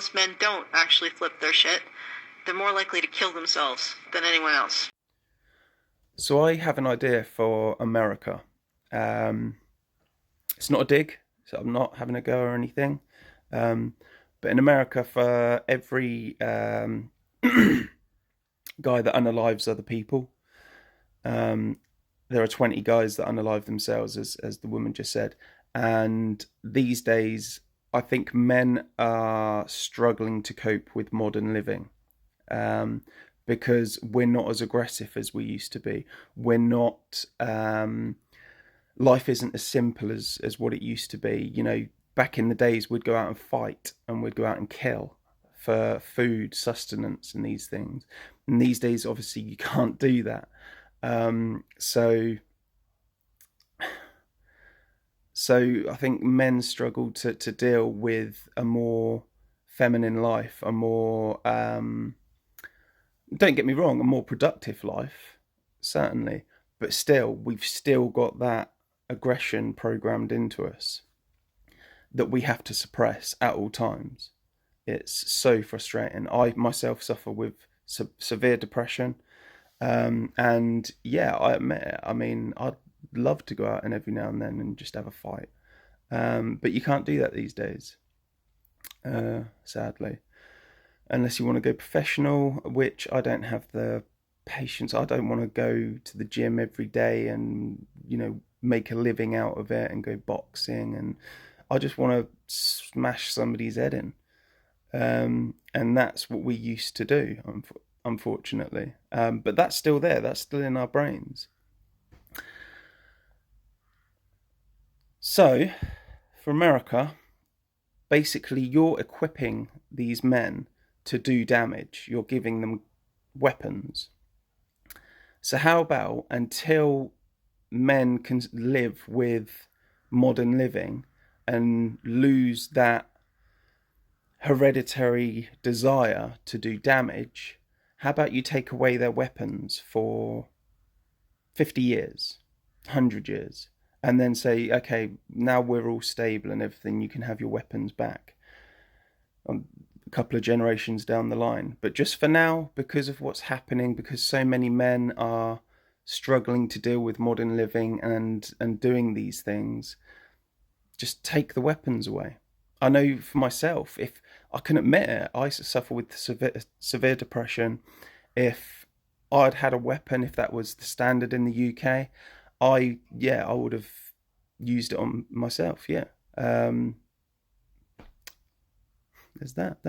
most men don't actually flip their shit. They're more likely to kill themselves than anyone else. So I have an idea for America. Um, it's not a dig, so I'm not having a go or anything. Um, but in America, for every guy that unalives other people, um, there are 20 guys that unalive themselves, as the woman just said. And these days, I think men are struggling to cope with modern living, um, because we're not as aggressive as we used to be. We're not. Life isn't as simple as what it used to be. You know, back in the days, we'd go out and fight and we'd go out and kill for food, sustenance, and these things. And these days, obviously, you can't do that. Um, so, so I think men struggle to deal with a more feminine life, a more don't get me wrong, a more productive life, certainly, but still, we've still got that aggression programmed into us that we have to suppress at all times. It's so frustrating. I myself suffer with severe depression, and yeah, I admit it. I mean, I'd love to go out and every now and then and just have a fight, but you can't do that these days, sadly, unless you want to go professional, which I don't have the patience. I don't want to go to the gym every day and, make a living out of it and go boxing. And I just want to smash somebody's head in. And that's what we used to do, unfortunately. But that's still there. That's still in our brains. So, for America, basically, you're equipping these men to do damage. You're giving them weapons. So, how about until men can live with modern living and lose that hereditary desire to do damage, how about you take away their weapons for 50 years, 100 years, and then say, okay, now we're all stable and everything, you can have your weapons back a couple of generations down the line. But just for now, because of what's happening, because so many men are struggling to deal with modern living and doing these things, just take the weapons away. I know for myself, if I can admit it, I suffer with severe depression. If I'd had a weapon, if that was the standard in the UK, I would have used it on myself. Yeah, there's that.